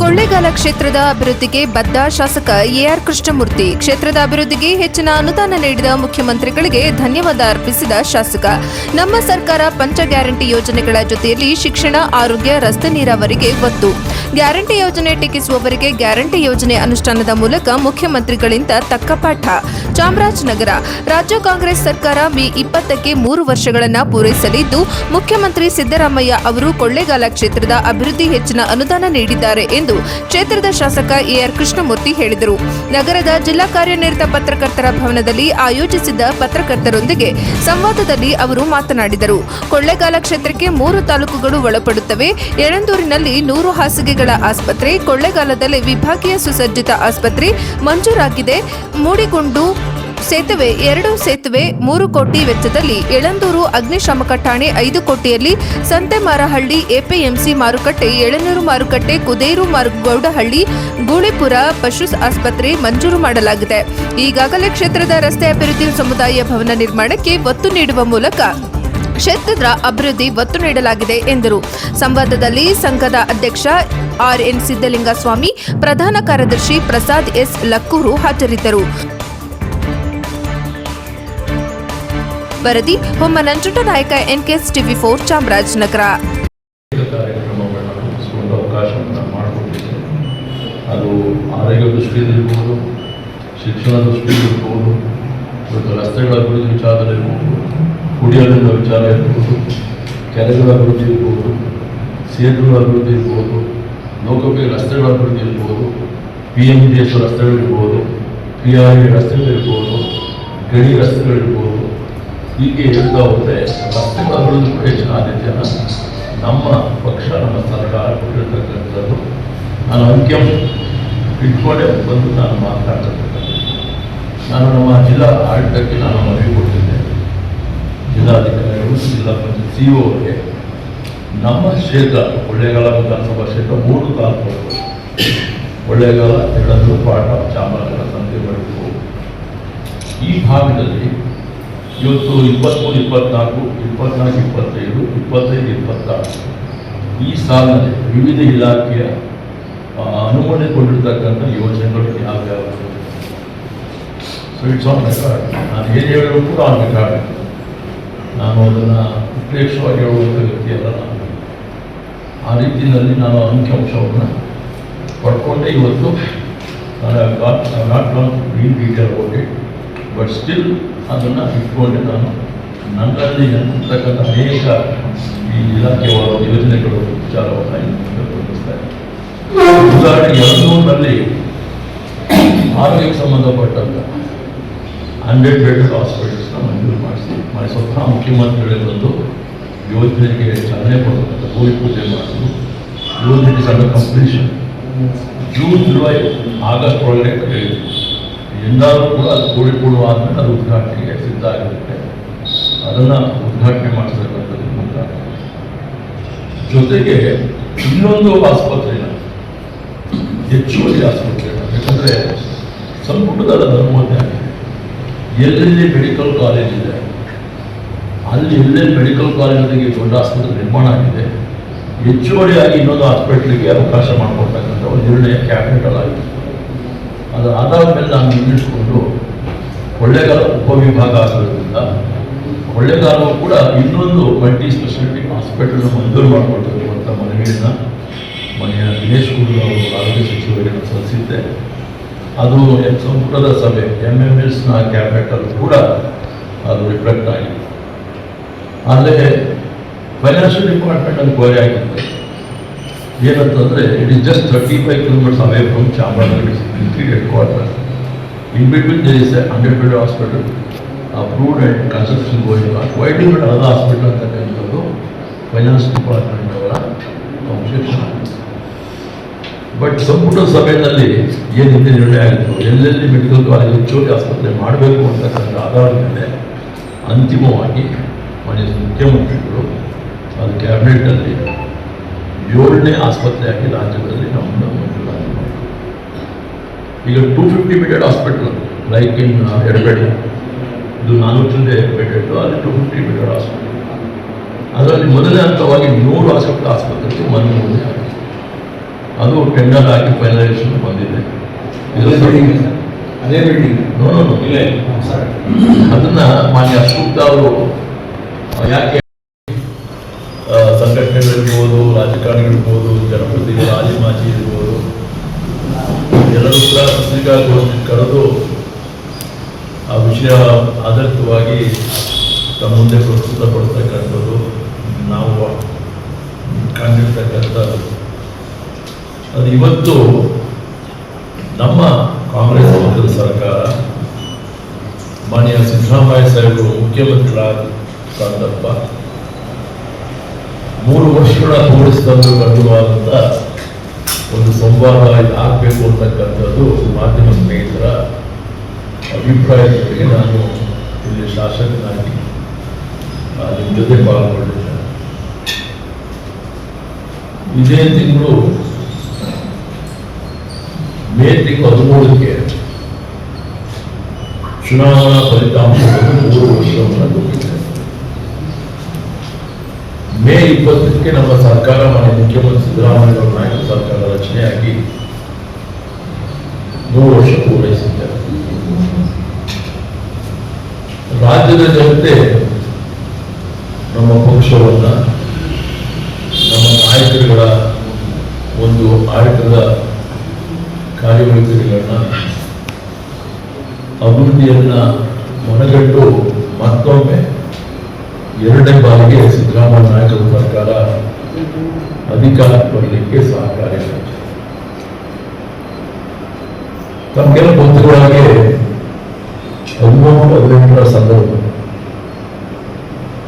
ಕೊಳ್ಳೇಗಾಲ ಕ್ಷೇತ್ರದ ಅಭಿವೃದ್ಧಿಗೆ ಬದ್ಧ ಶಾಸಕ ಎಆರ್ ಕೃಷ್ಣಮೂರ್ತಿ. ಕ್ಷೇತ್ರದ ಅಭಿವೃದ್ಧಿಗೆ ಹೆಚ್ಚಿನ ಅನುದಾನ ನೀಡಿದ ಮುಖ್ಯಮಂತ್ರಿಗಳಿಗೆ ಧನ್ಯವಾದ ಅರ್ಪಿಸಿದ ಶಾಸಕ. ನಮ್ಮ ಸರ್ಕಾರ ಪಂಚ ಗ್ಯಾರಂಟಿ ಯೋಜನೆಗಳ ಜೊತೆಯಲ್ಲಿ ಶಿಕ್ಷಣ, ಆರೋಗ್ಯ, ರಸ್ತೆ, ನೀರಾವರಿಗೆ ಒತ್ತು. ಗ್ಯಾರಂಟಿ ಯೋಜನೆ ಟೀಕಿಸುವವರಿಗೆ ಗ್ಯಾರಂಟಿ ಯೋಜನೆ ಅನುಷ್ಠಾನದ ಮೂಲಕ ಮುಖ್ಯಮಂತ್ರಿಗಳಿಂದ ತಕ್ಕ ಪಾಠ. ಚಾಮರಾಜನಗರ ರಾಜ್ಯ ಕಾಂಗ್ರೆಸ್ ಸರ್ಕಾರ ಮೇ 20ಕ್ಕೆ 3 ವರ್ಷಗಳನ್ನು ಪೂರೈಸಲಿದ್ದು, ಮುಖ್ಯಮಂತ್ರಿ ಸಿದ್ದರಾಮಯ್ಯ ಅವರು ಕೊಳ್ಳೇಗಾಲ ಕ್ಷೇತ್ರದ ಅಭಿವೃದ್ಧಿ ಹೆಚ್ಚಿನ ಅನುದಾನ ನೀಡಿದ್ದಾರೆ ಎಂದು ಕ್ಷೇತ್ರದ ಶಾಸಕ ಎಆರ್ ಕೃಷ್ಣಮೂರ್ತಿ ಹೇಳಿದರು. ನಗರದ ಜಿಲ್ಲಾ ಕಾರ್ಯನಿರತ ಪತ್ರಕರ್ತರ ಭವನದಲ್ಲಿ ಆಯೋಜಿಸಿದ್ದ ಪತ್ರಕರ್ತರೊಂದಿಗೆ ಸಂವಾದದಲ್ಲಿ ಅವರು ಮಾತನಾಡಿದರು. ಕೊಳ್ಳೇಗಾಲ ಕ್ಷೇತ್ರಕ್ಕೆ 3 ತಾಲೂಕುಗಳು ಒಳಪಡುತ್ತವೆ. ಯಳಂದೂರಿನಲ್ಲಿ 100 ಹಾಸಿಗೆಗಳ ಆಸ್ಪತ್ರೆ, ಕೊಳ್ಳೇಗಾಲದಲ್ಲಿ ವಿಭಾಗೀಯ ಸುಸಜ್ಜಿತ ಆಸ್ಪತ್ರೆ ಮಂಜೂರಾಗಿದೆ. ಮೂಡಿಗುಂಡು ಸೇತುವೆ 2 ಸೇತುವೆ 3 ಕೋಟಿ ವೆಚ್ಚದಲ್ಲಿ, ಯಳಂದೂರು ಅಗ್ನಿಶಾಮಕ ಠಾಣೆ 5 ಕೋಟಿಯಲ್ಲಿ, ಸಂತೆಮಾರಹಳ್ಳಿ ಎಪಿಎಂಸಿ ಮಾರುಕಟ್ಟೆ, ಯಳನೂರು ಮಾರುಕಟ್ಟೆ, ಕುದೇರು ಗೌಡಹಳ್ಳಿ, ಗೂಳಿಪುರ ಪಶು ಆಸ್ಪತ್ರೆ ಮಂಜೂರು ಮಾಡಲಾಗಿದೆ. ಈಗಾಗಲೇ ಕ್ಷೇತ್ರದ ರಸ್ತೆ ಅಭಿವೃದ್ಧಿ, ಸಮುದಾಯ ಭವನ ನಿರ್ಮಾಣಕ್ಕೆ ಒತ್ತು ನೀಡುವ ಮೂಲಕ ಕ್ಷೇತ್ರದ ಅಭಿವೃದ್ಧಿ ಒತ್ತು ನೀಡಲಾಗಿದೆ ಎಂದರು. ಸಂವಾದದಲ್ಲಿ ಸಂಘದ ಅಧ್ಯಕ್ಷ ಆರ್ಎನ್ ಸಿದ್ದಲಿಂಗಸ್ವಾಮಿ, ಪ್ರಧಾನ ಕಾರ್ಯದರ್ಶಿ ಪ್ರಸಾದ್ ಎಸ್ ಲಕ್ಕೂರು ಹಾಜರಿದ್ದರು. ವರದಿ ಹೊಮ್ಮ ನಂಜುಂಡನಾಯಕ, ಎನ್ಕೆಎಸ್ ಟಿವಿ4, ಚಾಮರಾಜನಗರ. ಅವಕಾಶವನ್ನು ಮಾಡಿಕೊಟ್ಟಿದೆ. ಅದು ಆರೋಗ್ಯ ದೃಷ್ಟಿಯಲ್ಲಿರ್ಬೋದು, ಶಿಕ್ಷಣ ದೃಷ್ಟಿಯಲ್ಲಿರ್ಬೋದು, ಇವತ್ತು ರಸ್ತೆಗಳ ಅಭಿವೃದ್ಧಿ ವಿಚಾರದಲ್ಲಿರ್ಬೋದು, ಕುಡಿಯುವ ನೀರಿನ ವಿಚಾರ ಇರ್ಬೋದು, ಕೆರೆಗಳ ಅಭಿವೃದ್ಧಿ ಇರ್ಬೋದು, ಸೇತುವೆಗಳ ಅಭಿವೃದ್ಧಿ ಇರ್ಬೋದು, ಲೋಕೋಪಯೋಗಿ ರಸ್ತೆಗಳ ಅಭಿವೃದ್ಧಿ ಇರ್ಬೋದು, PMDS ರಸ್ತೆಗಳಿರ್ಬೋದು, PRI ರಸ್ತೆಗಳಿರ್ಬೋದು, ಗಡಿ ರಸ್ತೆಗಳಿರ್ಬೋದು, ಹೀಗೆ ಹೇಳ್ತಾ ಹೋದರೆ ರಸ್ತೆಗಳ ಅಭಿವೃದ್ಧಿ ಕೂಡ ಹೆಚ್ಚಿನ ಆದ್ಯತೆಯನ್ನು ನಮ್ಮ ಪಕ್ಷ, ನಮ್ಮ ಸರ್ಕಾರ ಕೊಟ್ಟಿರ್ತಕ್ಕಂಥದ್ದು. ನಾನು ಅಂಕಿಅಂಶ ಇಟ್ಕೊಂಡೇ ಬಂದು ನಾನು ಮಾತನಾಡ್ತಕ್ಕಂಥದ್ದು. ನಾನು ನಮ್ಮ ಜಿಲ್ಲಾ ಆಡಳಿತಕ್ಕೆ ನಾನು ಮನವಿ ಕೊಟ್ಟಿದ್ದೆ, ಜಿಲ್ಲಾಧಿಕಾರಿಗಳು, ಜಿಲ್ಲಾ ಪಂಚಾಯತ್ CO ಅವರಿಗೆ. ನಮ್ಮ ಕ್ಷೇತ್ರ ಕೊಳ್ಳೇಗಾಲ ವಿಧಾನಸಭಾ ಕ್ಷೇತ್ರ 3 ತಾಲೂಕುಗಳು, ಕೊಳ್ಳೇಗಾಲ, ಯಳಂದೂರು, ಪಾಟ, ಚಾಮರಾಜನಗರ, ಸಂತೆಬೆಳಕು. ಈ ಭಾಗದಲ್ಲಿ ಇವತ್ತು 23, 24, 24, 25, 25, 26 ಈ ಸಾಲಿನಲ್ಲಿ ವಿವಿಧ ಇಲಾಖೆಯ ಅನುಮೋದನೆಗೊಂಡಿರ್ತಕ್ಕಂಥ ಯೋಜನೆಗಳು ಯಾವ್ಯಾವ. So it's on record. ನಾನು ಏನು ಹೇಳಿದ್ರು ಕೂಡ ಆನ್ ರೆಕಾರ್ಡ್. ನಾನು ಅದನ್ನು ಉಪೇಕ್ಷವಾಗಿ ಹೇಳುವಂಥ ವ್ಯಕ್ತಿಯಲ್ಲ. ನಾನು ಆ ರೀತಿಯಲ್ಲಿ ನಾನು ಅಂಕಿಅಂಶವನ್ನು ಪಡ್ಕೊಂಡೆ. ಇವತ್ತು ನಾನು ನಾಟ್ ಗಾನ್ ಇನ್ ಡೀಟೇಲ್ ಹೋಗಿ, ಬಟ್ ಸ್ಟಿಲ್ ಅದನ್ನು ಇಟ್ಕೊಂಡೆ. ನಾನು ನನ್ನಲ್ಲಿ ಇರ್ತಕ್ಕಂಥ ಅನೇಕ ಈ ಇಲಾಖೆಯ ಯೋಜನೆಗಳು ವಿಚಾರವನ್ನು ತೋರಿಸ್ತಾ ಇದ್ದೀನಿ. ಉದಾಹರಣೆಗೆ ಯಳಂದೂರಿನಲ್ಲಿ ಆರೋಗ್ಯಕ್ಕೆ ಸಂಬಂಧಪಟ್ಟಂಥ 100 ಬೆಡ್ ಹಾಸ್ಪಿಟಲ್ಸ್ನ ಮಂಜೂರು ಮಾಡಿಸಿ, ಸ್ವತಃ ಮುಖ್ಯಮಂತ್ರಿಗಳೇ ಬಂದು ಯೋಜನೆಗೆ ಚಾಲನೆ ಕೊಡತಕ್ಕಂಥ ಭೂಮಿ ಪೂಜೆ ಮಾಡೋದು. ಯೋಜನೆಗೆ ಸಣ್ಣ ಕಂಪ್ಲೀಷನ್ ಜೂನ್, ಜುಲೈ, ಆಗಸ್ಟ್ ಒಳಗಡೆ ಕರೆಯಿತು. ಎಂದಾದರೂ ಕೂಡ ಅದು ಕೂಡಿಕೊಳ್ಳುವ ಆದ್ಮೇಲೆ ಅದು ಉದ್ಘಾಟನೆಗೆ ಸಿದ್ಧ ಆಗಿರುತ್ತೆ. ಅದನ್ನು ಉದ್ಘಾಟನೆ ಮಾಡಿಸ್ತಕ್ಕಂಥದ್ದು ಮುಖ. ಜೊತೆಗೆ ಇನ್ನೊಂದು ಆಸ್ಪತ್ರೆನ, ಹೆಚ್ಚುವರಿ ಆಸ್ಪತ್ರೆನ, ಯಾಕಂದರೆ ಸಂಪುಟದ ಅನುಮೋದನೆ ಆಗಿದೆ. ಎಲ್ಲೆಲ್ಲಿ ಮೆಡಿಕಲ್ ಕಾಲೇಜ್ ಇದೆ ಅಲ್ಲಿ ಎಲ್ಲೆಲ್ಲಿ ಮೆಡಿಕಲ್ ಕಾಲೇಜಿಗೆ ದೊಡ್ಡ ಆಸ್ಪತ್ರೆ ನಿರ್ಮಾಣ ಆಗಿದೆ, ಹೆಚ್ಚುವರಿಯಾಗಿ ಇನ್ನೊಂದು ಹಾಸ್ಪಿಟ್ಲಿಗೆ ಅವಕಾಶ ಮಾಡಿಕೊಡ್ತಕ್ಕಂಥ ಒಂದು ನಿರ್ಣಯ ಕ್ಯಾಬಿನೆಟ್ ಆಗಿದೆ. ಅದು ಆಧಾರದ ಮೇಲೆ ನಾನು ನಿರ್ಮಿಸಿಕೊಂಡು ಕೊಳ್ಳೇಗಾಲ ಉಪವಿಭಾಗ ಆಗೋದ್ರಿಂದ ಕೊಳ್ಳೇಗಾಲವು ಕೂಡ ಇನ್ನೊಂದು ಮಲ್ಟಿ ಸ್ಪೆಷಾಲಿಟಿ ಹಾಸ್ಪಿಟಲ್ನ ಮಂಜೂರು ಮಾಡಿಕೊಳ್ಬೇಕು ಅಂತ ಮನವಿಯನ್ನು ಮನೆಯ ದಿನೇಶ್ ಗುಂಡೂರಾವ್ ಅವರು ಆರೋಗ್ಯ ಸಚಿವರಿಗೆ ನಾನು ಸಲ್ಲಿಸಿದ್ದೆ. ಅದು ಸಂಪುಟದ ಸಭೆ MMSನ ಕ್ಯಾಬಿನೆಟಲ್ಲಿ ಕೂಡ ಅದು ರಿಫ್ಲೆಕ್ಟ್ ಆಗಿದೆ. ಆದರೆ ಫೈನಾನ್ಷಿಯಲ್ ಡಿಪಾರ್ಟ್ಮೆಂಟಲ್ಲಿ ಗೋರೆ ಆಗಿತ್ತು. ಏನಂತಂದರೆ it is just 35 kilometers away from Chamarajanagar district headquarters. In between there is a 100 bed hospital approved and construction going on. Why do you not another hospital ಅಂತಕ್ಕಂಥದ್ದು ಫೈನಾನ್ಸ್ ಡಿಪಾರ್ಟ್ಮೆಂಟ್ ಅವರ objection. But ಸಂಪುಟ ಸಭೆಯಲ್ಲಿ ಏನು ಹಿಂದೆ ನಿರ್ಣಯ ಆಗಿತ್ತು, ಎಲ್ಲೆಲ್ಲಿ medical college ಹೆಚ್ಚುವರಿ ಆಸ್ಪತ್ರೆ ಮಾಡಬೇಕು ಅಂತಕ್ಕಂಥ ಆಧಾರದ ಮೇಲೆ ಅಂತಿಮವಾಗಿ ಮಾನ್ಯ ಮುಖ್ಯಮಂತ್ರಿಗಳು ಅದು ಕ್ಯಾಬಿನೆಟಲ್ಲಿ 7ನೇ ಆಸ್ಪತ್ರೆಯಾಗಿ ರಾಜ್ಯದಲ್ಲಿ ನಮ್ಮನ್ನು ಮಂಜೂರಾತಿ ಮಾಡಿದ್ರು. ಈಗ 250 ಬೆಡೆಡ್ ಹಾಸ್ಪಿಟಲ್ ಲೈಕ್ ಇನ್ ಎಡಬೇಡಿ, ಇದು 400 ಬೆಡೆಡ್, ಅಲ್ಲಿ 250 ಬೆಡೆಡ್ ಹಾಸ್ಪಿಟಲ್. ಅದರಲ್ಲಿ ಮೊದಲನೇ ಹಂತವಾಗಿ 100 ಆಸ್ಪತ್ರೆಗೆ ಮಂಜೂರಾತಿ ಆಗಿದೆ. ಅದು ಟೆಂಡರ್ ಆಗಿ ಫೈನಲೈಸೇಷನ್ ಬಂದಿದೆ. ಅದೇ ಬಿಲ್ಡಿಂಗ್ ಇಲ್ಲ ಅದನ್ನ ಮಾನ್ಯ ಅಶೋಕ್ ಅವರು ಯಾಕೆ ಸಂಘಟನೆಗಳಿರ್ಬೋದು, ರಾಜಕಾರಣಿಗಳಿರ್ಬೋದು, ಜನಪ್ರತಿನಿಧಿಗಳು, ಹಾಲಿ ಮಾಜಿ ಇರ್ಬೋದು, ಎಲ್ಲರೂ ಕೂಡ ಪತ್ರಿಕಾಗೋಷ್ಠಿ ಕರೆದು ಆ ವಿಷಯ ಆಧಾರಿತವಾಗಿ ತಮ್ಮ ಮುಂದೆ ಪ್ರಸ್ತುತಪಡ್ತಕ್ಕಂಥದ್ದು ನಾವು ಕಂಡಿರ್ತಕ್ಕಂಥದ್ದು. ಅದು ಇವತ್ತು ನಮ್ಮ ಕಾಂಗ್ರೆಸ್ ಪಕ್ಷದ ಸರ್ಕಾರ ಮಾನ್ಯ ಸಿದ್ದರಾಮಯ್ಯ ಸಾಹೇಬರು ಮುಖ್ಯಮಂತ್ರಿಗಳಾದ ಸಂದರ್ಭ 3 ವರ್ಷಗಳ ತೋರಿಸಿದಂದು ಗಂಡುವಾದಂಥ ಒಂದು ಸಂವಾದ ಆಗಬೇಕು ಅಂತಕ್ಕಂಥದ್ದು ಮಾಧ್ಯಮ ಸ್ನೇಹಿತರ ಅಭಿಪ್ರಾಯದೊಂದಿಗೆ ನಾನು ಇಲ್ಲಿ ಶಾಸಕನಾಗಿ ನಿಮ್ಮ ಜೊತೆ ಪಾಲ್ಗೊಂಡಿದ್ದೇನೆ. ಇದೇ ತಿಂಗಳು ಮೇ 13ಕ್ಕೆ ಚುನಾವಣಾ ಫಲಿತಾಂಶವನ್ನು 3 ವರ್ಷವನ್ನು ತುಂಬಿದೆ. ಮೇ 20ಕ್ಕೆ ನಮ್ಮ ಸರ್ಕಾರ ಮಾನ್ಯ ಮುಖ್ಯಮಂತ್ರಿ ಸಿದ್ದರಾಮಯ್ಯ ಅವರ ನಾಯಕ ಸರ್ಕಾರ ರಚನೆಯಾಗಿ 3 ವರ್ಷ ಪೂರೈಸಿದ್ದಾರೆ. ರಾಜ್ಯದ ಜನತೆ ನಮ್ಮ ಪಕ್ಷವನ್ನ, ನಮ್ಮ ನಾಯಕರುಗಳ ಒಂದು ಆಡಳಿತದ ಕಾರ್ಯವೈಖರಿಗಳನ್ನ, ಅಭಿವೃದ್ಧಿಯನ್ನ ಮನಗಂಡು ಮತ್ತೊಮ್ಮೆ 2ನೇ ಬಾರಿಗೆ ಸಿದ್ದರಾಮಯ್ಯ ನಾಯಕರ ಸರ್ಕಾರ ಅಧಿಕಾರಕ್ಕೆ ಬರಲಿಕ್ಕೆ ಸಹಕಾರಿಯಾಗಿದೆ. ತಮಗೆಲ್ಲ ಗೊತ್ತಿರುವ ಹಾಗೆ 1918 ಸಂದರ್ಭ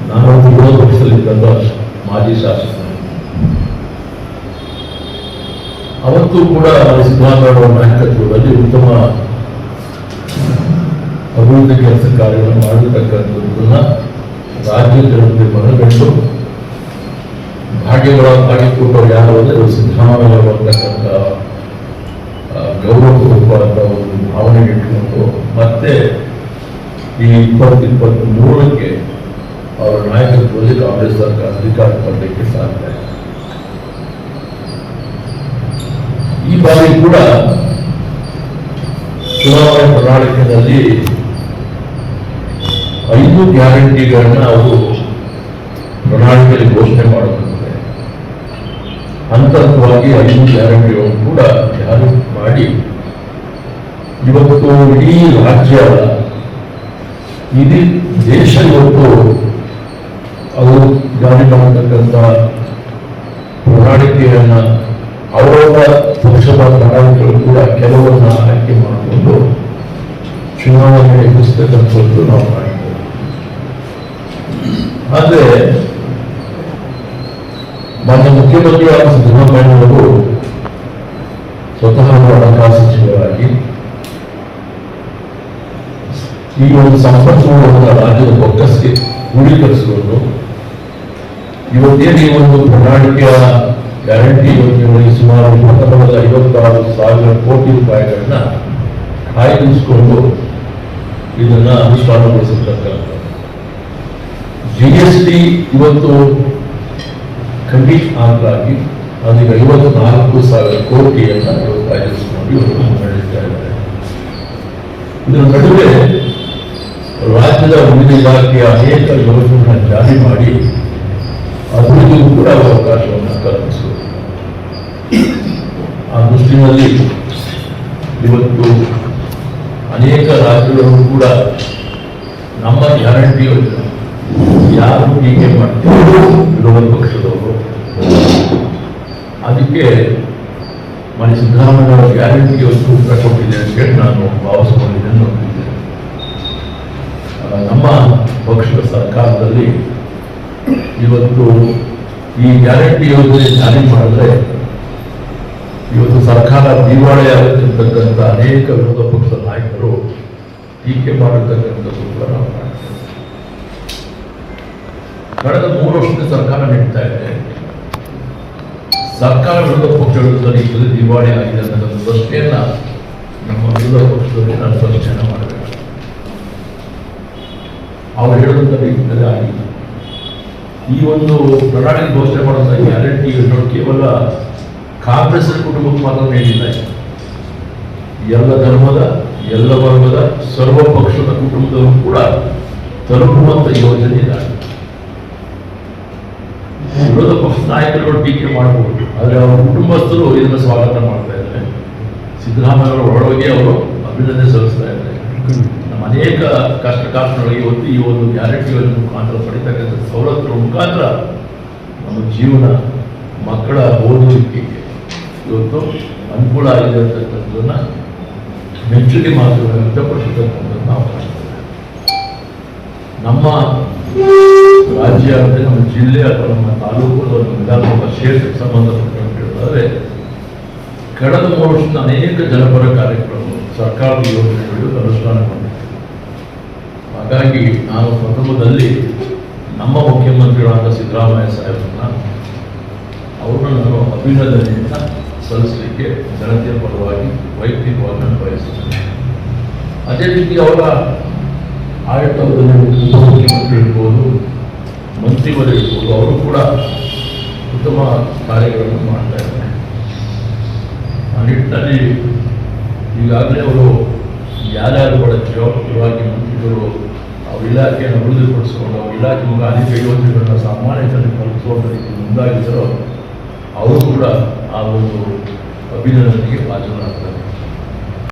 ನಾನು ವಿರೋಧ ಪಕ್ಷದಲ್ಲಿದ್ದಂಥ ಮಾಜಿ ಶಾಸಕ. ಅವತ್ತು ಕೂಡ ಸಿದ್ದರಾಮಯ್ಯ ಅವರ ನಾಯಕತ್ವದಲ್ಲಿ ಉತ್ತಮ ಅಭಿವೃದ್ಧಿ ಕೆಲಸ ಕಾರ್ಯಗಳನ್ನು ಮಾಡಿರ್ತಕ್ಕಂಥದ್ದನ್ನ ರಾಜ್ಯ ಜನತೆ ಮನಗಂಡು ಭಾಗ್ಯಕೊಟ್ಟವರು ಯಾರು ಅಂದರೆ ಸಿದ್ದರಾಮಯ್ಯ ಬರ್ತಕ್ಕಂಥ ಗೌರವಪೂರ್ವಕವಾದ ಒಂದು ಭಾವನೆ ಇಟ್ಟುಕೊಂಡು ಮತ್ತೆ ಈ 2023ಕ್ಕೆ ಅವರ ನಾಯಕತ್ವದಲ್ಲಿ ಕಾಂಗ್ರೆಸ್ ಸರ್ಕಾರ ಅಧಿಕಾರ ಮಾಡಲಿಕ್ಕೆ ಸಾಧ್ಯ. ಈ ಬಾರಿ ಕೂಡ ಚುನಾವಣೆ ಪ್ರಣಾಳಿಕೆಯಲ್ಲಿ 5 ಗ್ಯಾರಂಟಿಗಳನ್ನ ಅವರು ಪ್ರಣಾಳಿಕೆಯಲ್ಲಿ ಘೋಷಣೆ ಮಾಡುತ್ತಿದ್ದಾರೆ. ಹಂತವಾಗಿ 5 ಗ್ಯಾರಂಟಿಗಳನ್ನು ಕೂಡ ಜಾರಿ ಮಾಡಿ ಇವತ್ತು ಇಡೀ ರಾಜ್ಯ, ಇಡೀ ದೇಶ ಇವತ್ತು ಅವರು ಜಾರಿ ಮಾಡತಕ್ಕಂಥ ಪ್ರಣಾಳಿಕೆಯನ್ನ ಅವರವರ ಪಕ್ಷದ ಪ್ರಣಾಳಿಕೆಗಳು ಕೂಡ ಕೆಲವನ್ನ ಆಯ್ಕೆ ಮಾಡಿಕೊಂಡು ಚುನಾವಣೆ ಎದುರಿಸ್ತಕ್ಕಂಥದ್ದು ನಾವು ಮಾಡಿದ್ದೇವೆ. ಆದರೆ ಮಾನ್ಯ ಮುಖ್ಯಮಂತ್ರಿಯಾದ ಸಿದ್ದರಾಮಯ್ಯನವರು ಸ್ವತಃ ಹಣಕಾಸು ಸಚಿವರಾಗಿ ಈ ಒಂದು ಸಂಪನ್ಮೂಲವನ್ನು ರಾಜ್ಯದ ಬೊಕ್ಕಸಕ್ಕೆ ಕ್ರೋಢೀಕರಿಸಿಕೊಂಡು ಇವತ್ತೇನು ಈ ಒಂದು ಪ್ರಣಾಳಿಕೆಯ ಗ್ಯಾರಂಟಿ ಯೋಜನೆಗಳಿಗೆ ಸುಮಾರು 56,000 ಕೋಟಿ ರೂಪಾಯಿಗಳನ್ನ ಕಾಯ್ದಿರಿಸಿಕೊಂಡು ಇದನ್ನ ಅನುಷ್ಠಾನಗೊಳಿಸಿರ್ತಕ್ಕಂಥ GST ಇವತ್ತು ಖಂಡಿತ ಆಗಿ ಅದೀಗ 54,000 ಕೋಟಿಯನ್ನ ಕಾಯ್ದಿರಿಸಿಕೊಂಡು ಇವತ್ತು ಮುನ್ನಡೆಸ್ತಾ ಇದ್ದಾರೆ. ಇದರ ನಡುವೆ ರಾಜ್ಯದ ವಿವಿಧ ಇಲಾಖೆಯ ಅನೇಕ ಯೋಜನೆಗಳನ್ನು ಜಾರಿ ಮಾಡಿ ಅಭಿವೃದ್ಧಿಗೂ ಕೂಡ ಅವಕಾಶವನ್ನು ಕಲ್ಪಿಸುವುದು. ಆ ದೃಷ್ಟಿಯಲ್ಲಿ ಇವತ್ತು ಅನೇಕ ರಾಜ್ಯಗಳು ಕೂಡ ನಮ್ಮ ಗ್ಯಾರಂಟಿ ಯೋಜನೆ ಯಾರು ಟೀಕೆ ಮಾಡ್ತೀವಿ ವಿರೋಧ ಪಕ್ಷದವರು, ಅದಕ್ಕೆ ಮಾನ್ಯ ಸಿದ್ದರಾಮಯ್ಯ ಅವರ ಗ್ಯಾರಂಟಿಗೆ ಒಂದು ಉತ್ತರ ಕೊಟ್ಟಿದೆ ಅಂತ ಹೇಳಿ ನಾನು ಭಾವಿಸಿಕೊಂಡಿದ್ದೇನೆ, ನೋಡಿದ್ದೇನೆ. ನಮ್ಮ ಪಕ್ಷದ ಸರ್ಕಾರದಲ್ಲಿ ಇವತ್ತು ಈ ಗ್ಯಾರಂಟಿ ಯೋಜನೆ ಜಾರಿ ಮಾಡಿದ್ರೆ ಇವತ್ತು ಸರ್ಕಾರ ದಿವಾಳಿ ಆಗುತ್ತಿರ್ತಕ್ಕಂಥ ಅನೇಕ ವಿರೋಧ ಪಕ್ಷದ ನಾಯಕರು ಟೀಕೆ ಮಾಡಿರ್ತಕ್ಕಂಥದ್ದು ಕೂಡ ನಾವು ಮಾಡ್ತೇವೆ. ಕಳೆದ 3 ವರ್ಷದ ಸರ್ಕಾರ ನೀಡ್ತಾ ಇದೆ. ಸರ್ಕಾರ ವಿರೋಧ ಪಕ್ಷಗಳ ರೀತಿಯಲ್ಲಿ ದಿವಾಳಿ ಆಗಿದೆ ಅನ್ನೋ ಪ್ರಶ್ನೆಯನ್ನ ನಮ್ಮ ವಿರೋಧ ಪಕ್ಷದಲ್ಲಿ ನಾನು ಪರಿಚಯ ಮಾಡಬೇಕು. ಅವರು ಹೇಳುವಂಥ ರೀತಿಯಲ್ಲಿ ಆಗಿದೆ. ಈ ಒಂದು ಪ್ರಣಾಳಿಕೆ ಘೋಷಣೆ ಮಾಡುವಂಥ ಗ್ಯಾರಂಟಿ ಯೋಜನೆ ಕೇವಲ ಕಾಂಗ್ರೆಸ್ ಕುಟುಂಬಕ್ಕೆ ಮಾತ್ರ ನೀಡಿಲ್ಲ. ಎಲ್ಲ ಧರ್ಮದ, ಎಲ್ಲ ವರ್ಗದ, ಸರ್ವ ಪಕ್ಷದ ಕುಟುಂಬದವರು ಕೂಡ ತಲುಪುವಂತ ಯೋಜನೆ ಇದ್ದಾರೆ. ವಿರೋಧ ಪಕ್ಷದ ನಾಯಕರುಗಳು ಟೀಕೆ ಮಾಡಬಹುದು, ಆದರೆ ಅವರ ಕುಟುಂಬಸ್ಥರು ಇದನ್ನು ಸ್ವಾಗತ ಮಾಡ್ತಾ ಇದ್ದಾರೆ. ಸಿದ್ದರಾಮಯ್ಯ ಅವರ ಒಳಗೆ ಅವರು ಅಭಿನಂದನೆ ಸಲ್ಲಿಸ್ತಾ ಇದ್ದಾರೆ. ನಮ್ಮ ಅನೇಕ ಕಷ್ಟಕಾಲಗಳಿಗೆ ಇವತ್ತು ಈ ಒಂದು ಗ್ಯಾರಂಟಿ ಯೋಜನೆ ಮುಖಾಂತರ ಪಡಿತಕ್ಕಂಥ ಸವಲತ್ತುಗಳ ಮುಖಾಂತರ ನಮ್ಮ ಜೀವನ, ಮಕ್ಕಳ ಓದುವಿಕೆಗೆ ಇವತ್ತು ಅನುಕೂಲ ಆಗಿದೆ ಅಂತಕ್ಕಂಥದ್ದನ್ನ ಮೆಚ್ಚುಗೆ ಮಾತುಗಳನ್ನು ವ್ಯಕ್ತಪಡಿಸತಕ್ಕಂಥದ್ದು ನಾವು ಕಾಣ್ತೇವೆ. ನಮ್ಮ ರಾಜ್ಯ ಅಂದರೆ ನಮ್ಮ ಜಿಲ್ಲೆ ಅಥವಾ ನಮ್ಮ ತಾಲೂಕು ಅಥವಾ ನಮ್ಮ ವಿಧಾನಸಭಾ ಕ್ಷೇತ್ರಕ್ಕೆ ಸಂಬಂಧಪಟ್ಟಂತೆ ಹೇಳಿದ್ರೆ ಕಳೆದ 3 ವರ್ಷದ ಅನೇಕ ಜನಪರ ಕಾರ್ಯಕ್ರಮಗಳು, ಸರ್ಕಾರದ ಯೋಜನೆಗಳು ಅನುಷ್ಠಾನಗೊಂಡಿವೆ. ಹಾಗಾಗಿ ನಾನು ಪ್ರಥಮದಲ್ಲಿ ನಮ್ಮ ಮುಖ್ಯಮಂತ್ರಿಗಳಾದ ಸಿದ್ದರಾಮಯ್ಯ ಸಾಹೇಬರನ್ನ ನಾನು ಅಭಿನಂದನೆಯನ್ನು ಸಲ್ಲಿಸಲಿಕ್ಕೆ ಜನತೆಯ ಪರವಾಗಿ ವೈಯಕ್ತಿಕವಾಗಿ ನಾನು ಬಯಸುತ್ತೇನೆ. ಅದೇ ರೀತಿ ಅವರ ಆಡಳಿತದಲ್ಲಿ ಉಪಮುಖ್ಯಮಂತ್ರಿ ಇರ್ಬೋದು, ಮಂತ್ರಿಗಳಿರ್ಬೋದು, ಅವರು ಕೂಡ ಉತ್ತಮ ಕಾರ್ಯಗಳನ್ನು ಮಾಡ್ತಾ ಇದ್ದಾರೆ. ಆ ನಿಟ್ಟಿನಲ್ಲಿ ಈಗಾಗಲೇ ಅವರು ಯಾರ್ಯಾರು ಕೂಡ ಜವಾಬ್ದಾರವಾಗಿ ಮಂತ್ರಿಗಳು ಅವ್ರ ಇಲಾಖೆಯನ್ನು ಅಭಿವೃದ್ಧಿಪಡಿಸಿಕೊಂಡು ಅವ್ರ ಇಲಾಖೆ ಮುಖ ಅನೇಕ ಯೋಜನೆಗಳನ್ನ ಸಾಮಾನ್ಯ ಜನರಿಗೆ ತಲುಪಿಸುವಂಥ ರೀತಿ ಮುಂದಾಗಿದ್ದರೋ ಅವರು ಕೂಡ ಆ ಒಂದು ಅಭಿನಂದನೆಗೆ ಪಾತ್ರರಾಗ್ತಾರೆ.